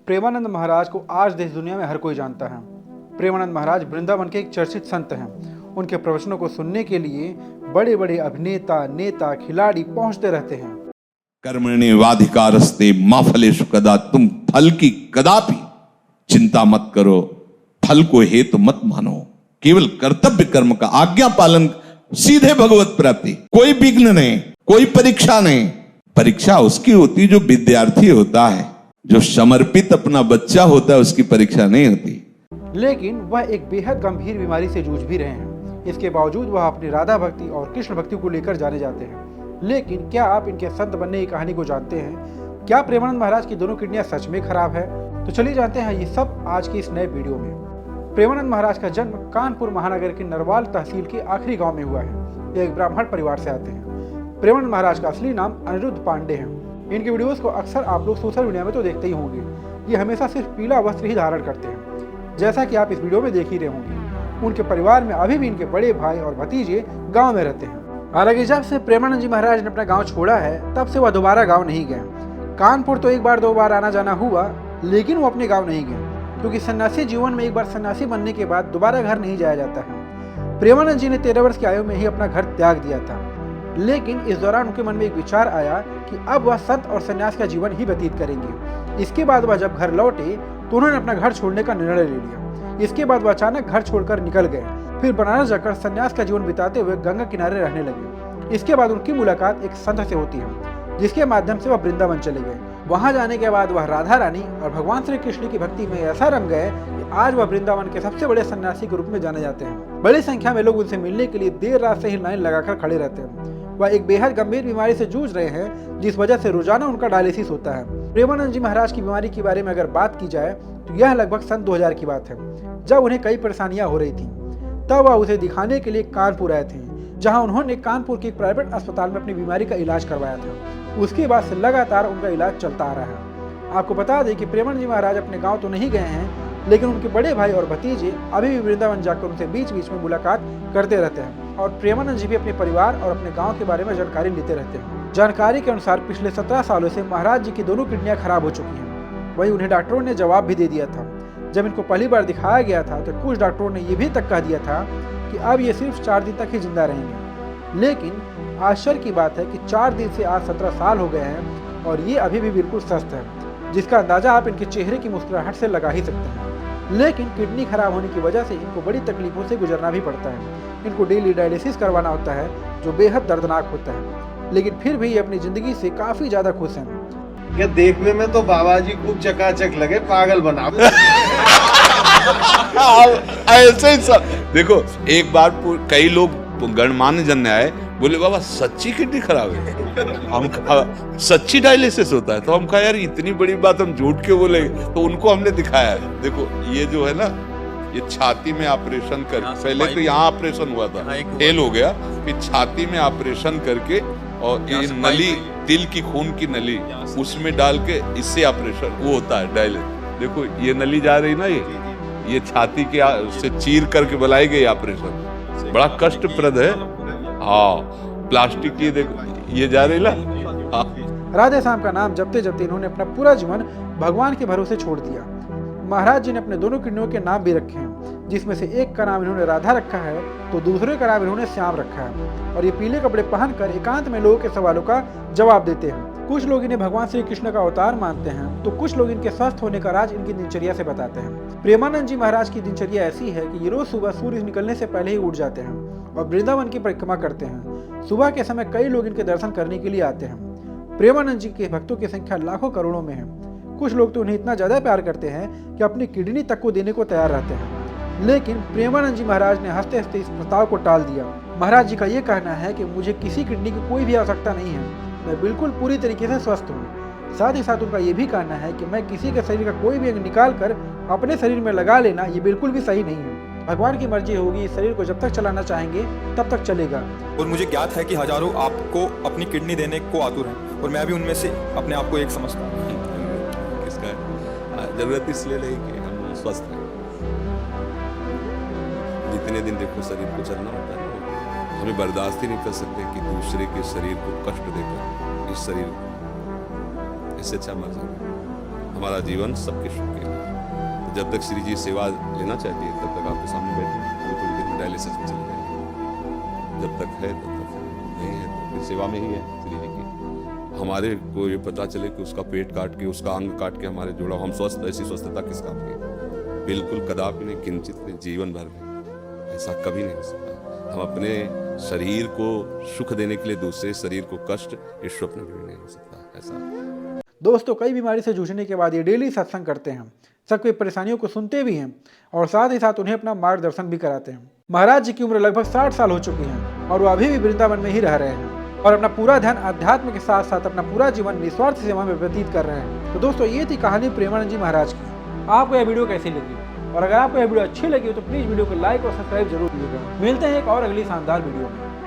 प्रेमानंद महाराज को आज देश दुनिया में हर कोई जानता है। प्रेमानंद महाराज वृंदावन के एक चर्चित संत हैं। उनके प्रवचनों को सुनने के लिए बड़े बड़े अभिनेता, नेता, खिलाड़ी पहुंचते रहते हैं। कर्मण्येवाधिकारस्ते मा फलेषु कदाचन, तुम फल की कदापि चिंता मत करो, फल को हेतु मत मानो, केवल कर्तव्य कर्म का आज्ञा पालन, सीधे भगवत प्राप्ति। कोई विघ्न नहीं, कोई परीक्षा नहीं। परीक्षा उसकी होती जो विद्यार्थी होता है, जो समर्पित अपना बच्चा होता है, उसकी परीक्षा नहीं होती। लेकिन वह एक बेहद गंभीर बीमारी से जूझ भी रहे हैं। इसके बावजूद वह अपनी राधा भक्ति और कृष्ण भक्ति को लेकर जाने जाते हैं। लेकिन क्या आप इनके संत बनने की कहानी को जानते हैं? क्या प्रेमानंद महाराज की दोनों किडनियां सच में खराब है? तो चलिए जानते हैं ये सब आज की इस नए वीडियो में। प्रेमानंद महाराज का जन्म कानपुर महानगर के नरवाल तहसील के आखिरी गांव में हुआ है। ये एक ब्राह्मण परिवार से आते हैं। प्रेमानंद महाराज का असली नाम अनिरुद्ध पांडे है। इनके वीडियोस को अक्सर आप लोग सोशल मीडिया में तो देखते ही होंगे। ये हमेशा सिर्फ पीला वस्त्र ही धारण करते हैं, जैसा कि आप इस वीडियो में देख ही रहे होंगे। उनके परिवार में अभी भी इनके बड़े भाई और भतीजे गांव में रहते हैं। हालांकि जब से प्रेमानंद जी महाराज ने अपना गांव छोड़ा है, तब से वह दोबारा गांव नहीं गए। कानपुर तो एक बार दो बार आना जाना हुआ, लेकिन वो अपने गाँव नहीं गए, क्योंकि सन्यासी जीवन में एक बार सन्यासी बनने के बाद दोबारा घर नहीं जाया जाता है। प्रेमानंद जी ने 13 वर्ष की आयु में ही अपना घर त्याग दिया था। लेकिन इस दौरान उनके मन में एक विचार आया कि अब वह संत और सन्यास का जीवन ही व्यतीत करेंगे। इसके बाद वह जब घर लौटे तो उन्होंने अपना घर छोड़ने का निर्णय ले लिया। इसके बाद वह अचानक घर छोड़कर निकल गए। फिर बनारस जाकर सन्यास का जीवन बिताते हुए गंगा किनारे रहने लगे। इसके बाद उनकी मुलाकात एक संत से होती है, जिसके माध्यम से वह वृंदावन चले गए। वहां जाने के बाद वह राधा रानी और भगवान श्री कृष्ण की भक्ति में ऐसा रंग गए कि आज वह वृंदावन के सबसे बड़े सन्यासी के रूप में जाने जाते हैं। बड़ी संख्या में लोग उनसे मिलने के लिए देर रात से ही लाइन लगाकर खड़े रहते हैं। वह एक बेहद गंभीर बीमारी से जूझ रहे हैं, जिस वजह से रोजाना उनका डायलिसिस होता है। प्रेमानंद जी महाराज की बीमारी के बारे में अगर बात की जाए तो यह लगभग सन 2000 की बात है, जब उन्हें कई परेशानियां हो रही थी। तब वह उसे दिखाने के लिए कानपुर आए थे, जहां उन्होंने कानपुर के एक प्राइवेट अस्पताल में अपनी बीमारी का इलाज करवाया था। उसके बाद से लगातार उनका इलाज चलता आ रहा है। आपको बता दें कि प्रेमानंद जी महाराज अपने गाँव तो नहीं गए हैं, लेकिन उनके बड़े भाई और भतीजे अभी भी वृंदावन जाकर उनसे बीच बीच में मुलाकात करते रहते हैं। और प्रेमानंद जी भी अपने परिवार और अपने गांव के बारे में जानकारी लेते रहते हैं। जानकारी के अनुसार पिछले 17 सालों से महाराज जी की दोनों किडनियां खराब हो चुकी हैं। वहीं उन्हें डॉक्टरों ने जवाब भी दे दिया था। जब इनको पहली बार दिखाया गया था तो कुछ डॉक्टरों ने ये भी तक कह दिया था कि अब ये सिर्फ 4 दिन तक ही जिंदा रहेंगे। लेकिन आश्चर्य की बात है कि 4 दिन से आज 17 साल हो गए हैं और ये अभी भी बिल्कुल स्वस्थ है, जिसका अंदाजा आप इनके चेहरे की मुस्कुराहट से लगा ही सकते हैं। लेकिन किडनी खराब होने की वजह से इनको बड़ी तकलीफों से गुजरना भी पड़ता है। इनको डेली डायलिसिस करवाना होता है, जो बेहद दर्दनाक होता है। लेकिन फिर भी ये अपनी जिंदगी से काफी ज्यादा खुश हैं। ये देखने में तो बाबा जी खूब चकाचक लगे, पागल बना। ऐसे ही सब देखो, एक बार कई लोग गणमान्य जन आए, बोले बाबा सच्ची किडनी खराब है। हम सच्ची डायलिसिस होता है, तो हम कहा यार इतनी बड़ी बात हम झूठ क्यों बोले। तो उनको हमने दिखाया है। देखो ये जो है ना, ये छाती में ऑपरेशन कर, पहले तो यहाँ ऑपरेशन हुआ था, फेल हो गया, फिर छाती में ऑपरेशन करके और ये नली, दिल की खून की नली उसमें डाल के इससे ऑपरेशन वो होता है डायलिसिस। देखो ये नली जा रही ना, ये छाती के से चीर करके बनाई गई ऑपरेशन, बड़ा कष्टप्रद है। हाँ, प्लास्टिक की देखो ये जा रही ना। राधे श्याम का नाम जपते जपते इन्होंने अपना पूरा जीवन भगवान के भरोसे छोड़ दिया। महाराज जी ने अपने दोनों किडनियों के नाम भी रखे हैं, जिसमें से एक का नाम इन्होंने राधा रखा है तो दूसरे का नाम इन्होंने श्याम रखा है। और ये पीले कपड़े पहनकर एकांत में लोगों के सवालों का जवाब देते हैं। कुछ लोग इन्हें भगवान श्री कृष्ण का अवतार मानते हैं, तो कुछ लोग इनके स्वस्थ होने का राज इनकी दिनचर्या से बताते हैं। प्रेमानंद जी महाराज की दिनचर्या ऐसी है कि ये रोज सुबह सूर्य निकलने से पहले ही उठ जाते हैं और वृंदावन की परिक्रमा करते हैं। सुबह के समय कई लोग इनके दर्शन करने के लिए आते हैं। प्रेमानंद जी के भक्तों की संख्या लाखों करोड़ों में है। कुछ लोग तो उन्हें इतना ज्यादा प्यार करते हैं कि अपनी किडनी तक को देने को तैयार रहते हैं। लेकिन प्रेमानंद जी महाराज ने हंसते हंसते इस प्रस्ताव को टाल दिया। महाराज जी का ये कहना है कि मुझे किसी किडनी की कोई भी आवश्यकता नहीं है, मैं बिल्कुल पूरी तरीके से स्वस्थ हूँ। साथ ही साथ उनका ये भी कहना है कि मैं किसी के शरीर का कोई भी अंग निकाल कर अपने शरीर में लगा लेना ये बिल्कुल भी सही नहीं है। भगवान की मर्जी होगी, इस शरीर को जब तक चलाना चाहेंगे तब तक चलेगा। और मुझे ज्ञात है कि हजारों आपको अपनी किडनी देने को आतुर हैं, और मैं भी उनमें से अपने आप को एक समझता हूँ। किसका जरूरत इसलिए नहीं कि हम स्वस्थ हैं। जितने दिन देखो शरीर को चलना होता है, हमें बर्दाश्त ही नहीं कर सकते कि दूसरे के शरीर को कष्ट देकर इस शरीर इससे अच्छा मर जाए। हमारा जीवन सबके सुख के लिए। तो जब तक श्री जी सेवा लेना चाहती है तब तक आपके सामने बैठे, थोड़ी थोड़ी देर में डायलिसिस में चले जाएंगे। जब तक है तब तक है, नहीं है तो फिर सेवा में ही है श्री जी की। हमारे को ये पता चले कि उसका पेट काट के, उसका अंग काट के हमारे जोड़ा, हम स्वस्थ, ऐसी स्वस्थता किस काम की? बिल्कुल कदापि नहीं, किंचित नहीं, जीवन भर में ऐसा कभी नहीं हो सकता। हम अपने शरीर को सुख देने के लिए दूसरे शरीर को कष्ट, इस स्वप्न में भी नहीं हो सकता ऐसा। दोस्तों, कई बीमारी से जूझने के बाद ये डेली सत्संग करते हैं, सबकी परेशानियों को सुनते भी हैं और साथ ही साथ उन्हें अपना मार्गदर्शन भी कराते हैं। महाराज जी की उम्र लगभग 60 साल हो चुकी है और वो अभी भी वृंदावन में ही रह रहे हैं और अपना पूरा ध्यान अध्यात्म के साथ साथ अपना पूरा जीवन निस्वार्थ सेवा में व्यतीत कर रहे हैं। तो दोस्तों, ये थी कहानी प्रेमानंद जी महाराज की। आपको यह वीडियो कैसी लगी? और अगर आपको यह वीडियो अच्छी लगी हो तो प्लीज वीडियो को लाइक और सब्सक्राइब जरूर कीजिएगा। मिलते हैं एक और अगली शानदार वीडियो में।